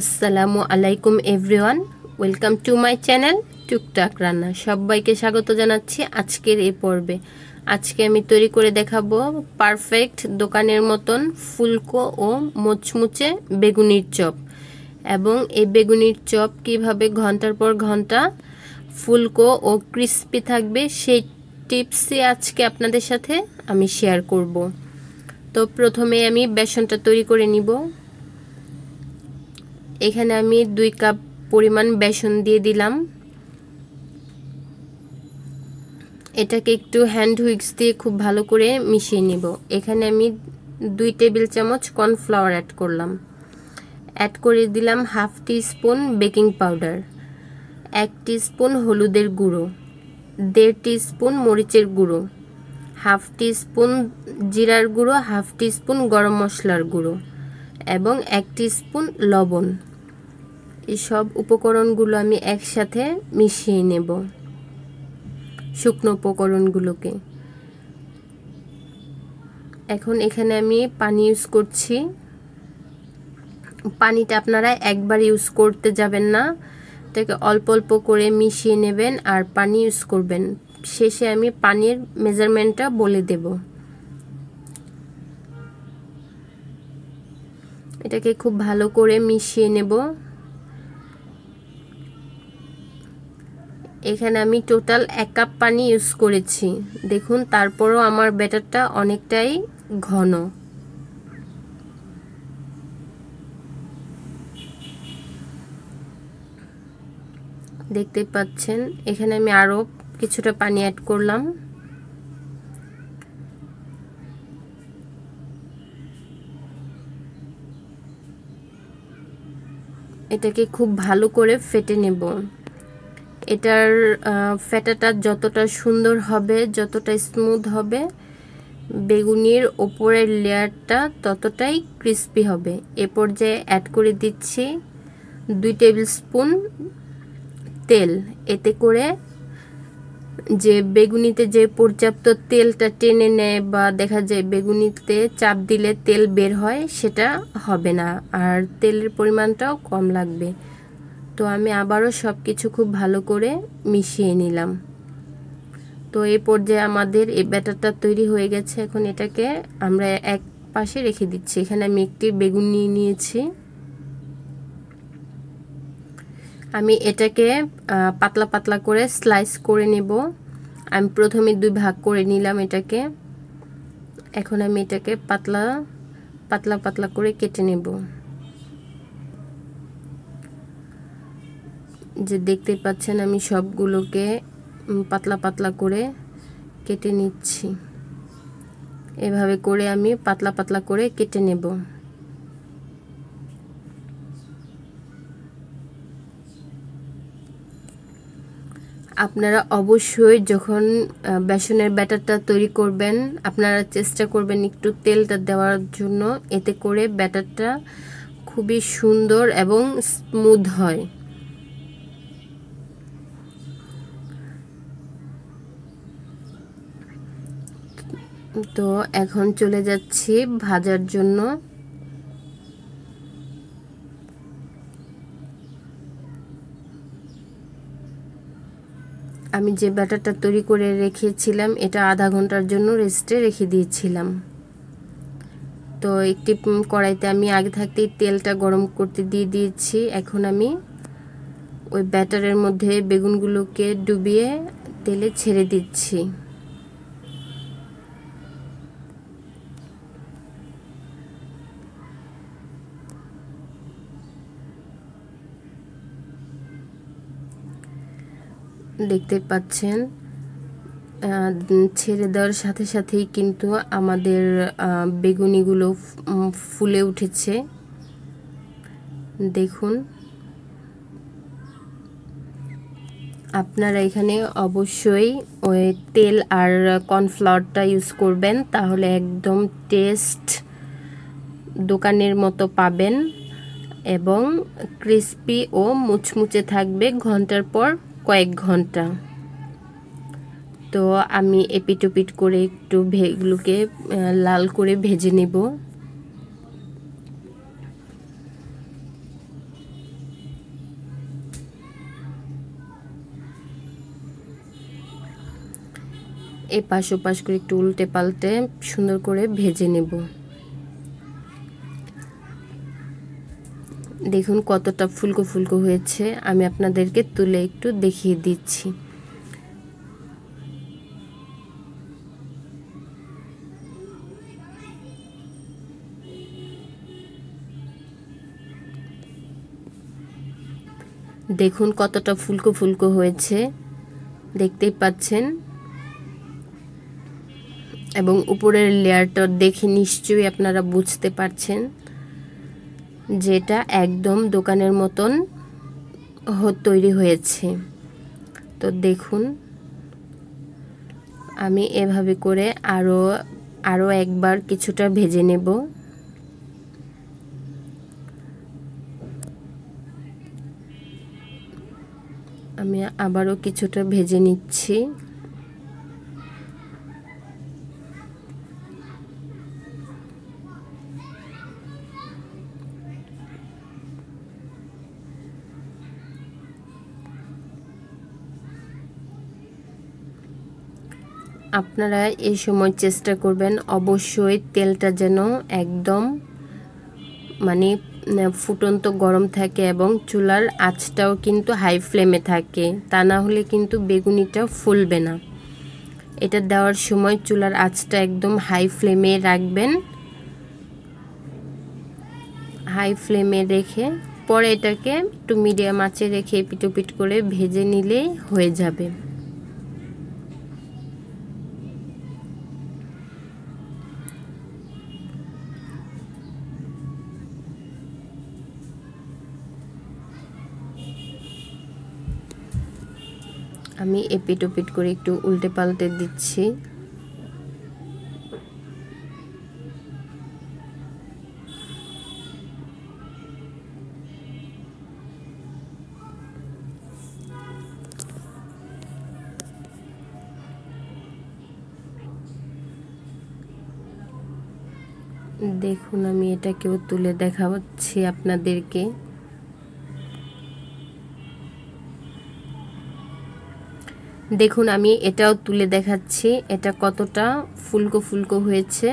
আসসালামু আলাইকুম everyone, welcome to my channel টুকটাক রান্না। সবাইকে স্বাগত জানাচ্ছি আজকের এই পর্বে। আজকে আমি তৈরি করে দেখাবো পারফেক্ট দোকানের মতন ফুলকো ও মুচমুচে বেগুনির চপ। এবং এই বেগুনির চপ কিভাবে ঘন্টার পর ঘন্টা ফুলকো ও ক্রিস্পি থাকবে সেই টিপসই আজকে আপনাদের সাথে আমি শেয়ার করব। তো প্রথমে আমি বেসনটা তৈরি করে নিব। এখানে আমি 2 কাপ পরিমাণ বেসন দিয়ে দিলাম। এটাকে একটু হ্যান্ড হুইক্স দিয়ে খুব ভালো করে মিশিয়ে নিব। এখানে আমি 2 টেবিল চামচ কর্নফ্লাওয়ার অ্যাড করলাম। অ্যাড করে দিলাম হাফ টি স্পুন বেকিং পাউডার, 1 টিস্পুন হলুদের গুঁড়ো, 1.5 টিস্পুন মরিচের গুঁড়ো, হাফ টি স্পুন জিরার গুঁড়ো, হাফ টি স্পুন গরম মশলার গুঁড়ো এবং 1 টিস্পুন লবণ। এই সব উপকরণগুলো আমি একসাথে মিশিয়ে নেব, শুকনো উপকরণগুলোকে। এখন এখানে আমি পানি ইউজ করছি। পানিটা আপনারা একবার ইউজ করতে যাবেন না, এটাকে অল্প অল্প করে মিশিয়ে নেবেন আর পানি ইউজ করবেন। শেষে আমি পানির মেজারমেন্টটা বলে দেব। এটাকে খুব ভালো করে মিশিয়ে নেব। এখানে আমি টোটাল 1 কাপ পানি ইউজ করেছি। দেখুন, তারপরও আমার ব্যাটারটা অনেকটাই ঘন। দেখতে পাচ্ছেন, এখানে আমি আরও কিছুটা পানি অ্যাড করলাম। এটাকে খুব ভালো করে ফেটে নেব। এটার ফেটাটা যতটা সুন্দর হবে, যতটা স্মুথ হবে, বেগুনির ওপরের লেয়ারটা ততটাই ক্রিস্পি হবে। এ পর্যায়ে অ্যাড করে দিচ্ছি 2 টেবিল স্পুন তেল। এতে করে যে বেগুনিতে যে পর্যাপ্ত তেলটা টেনে নেয় বা দেখা যায় বেগুনিতে চাপ দিলে তেল বের হয়, সেটা হবে না, আর তেলের পরিমাণটাও কম লাগবে। তো আমি আবারও সব কিছু খুব ভালো করে মিশিয়ে নিলাম। তো এই পর্যায়ে আমাদের এই ব্যাটারটা তৈরি হয়ে গেছে। এখন এটাকে আমরা এক পাশে রেখে দিচ্ছি। এখানে আমি একটি বেগুন নিয়ে নিয়েছি। আমি এটাকে পাতলা পাতলা করে স্লাইস করে নেব। আমি প্রথমে 2 ভাগ করে নিলাম এটাকে। এখন আমি এটাকে পাতলা পাতলা পাতলা করে কেটে নেব। যে দেখতে পাচ্ছেন, আমি সবগুলোকে পাতলা পাতলা করে কেটে নিচ্ছি। এভাবে করে আমি পাতলা পাতলা করে কেটে নেব। আপনারা অবশ্যই যখন বেসনের ব্যাটারটা তৈরি করবেন, আপনারা চেষ্টা করবেন একটু তেলটা দেওয়ার জন্য। এতে করে ব্যাটারটা খুবই সুন্দর এবং স্মুথ হয়। তো এখন চলে যাচ্ছি ভাজার জন্য। আমি যে ব্যাটারটা তৈরি করে রেখেছিলাম, এটা আধা ঘন্টার জন্য রেস্টে রেখে দিয়েছিলাম। তো একটি কড়াইতে আমি আগে থাকতেই তেলটা গরম করতে দিয়ে দিয়েছি। এখন আমি ওই ব্যাটারের মধ্যে বেগুনগুলোকে ডুবিয়ে তেলে ছেড়ে দিচ্ছি। দেখতে পাচ্ছেন, ছেড়ে দেওয়ার সাথে সাথেই কিন্তু আমাদের বেগুনিগুলো ফুলে উঠেছে। দেখুন, আপনারা এখানে অবশ্যই ওই তেল আর কর্নফ্লাওয়ারটা ইউজ করবেন, তাহলে একদম টেস্ট দোকানের মতো পাবেন এবং ক্রিস্পি ও মুচমুচে থাকবে ঘন্টার পর কয়েক ঘন্টা। তো আমি এপিটোপিট করে একটু এগুলোকে লাল করে ভেজে নেব। এই পাশ ওপাশ করে একটু উল্টে পাল্টে সুন্দর করে ভেজে নেব। দেখুন কতটা ফুলকো ফুলকো হয়েছে, আমি আপনাদেরকে তুলে একটু দেখিয়ে দিচ্ছি। দেখুন কতটা ফুলকো ফুলকো হয়েছে, দেখতেই পাচ্ছেন। এবং উপরের লেয়ারটা দেখে নিশ্চয়ই আপনারা বুঝতে পারছেন যেটা একদম দোকানের মতন তৈরি হয়েছে। তো দেখুন আমি এভাবে করে আরও একবার কিছুটা ভেজে নেব। আমি আবারও কিছুটা ভেজে নিচ্ছি। আপনারা এই সময় চেষ্টা করবেন অবশ্যই তেলটা যেন একদম মানে ফুটন্ত গরম থাকে এবং চুলার আঁচটাও কিন্তু হাই ফ্লেমে থাকে, তা না হলে কিন্তু বেগুনিটা ফুলবে না। এটা দেওয়ার সময় চুলার আঁচটা একদম হাই ফ্লেমে রাখবেন। হাই ফ্লেমে রেখে পরে এটাকে একটু মিডিয়াম আঁচে রেখে এপিট ওপিট করে ভেজে নিলেই হয়ে যাবে। আমি এপিট ওপিট করে একটু উল্টে পাল্টে দিচ্ছি। দেখুন আমি এটাকেও তুলে দেখাচ্ছি আপনাদেরকে। দেখুন আমি এটাও তুলে দেখাচ্ছি এটা কতটা ফুলকো ফুলকো হয়েছে।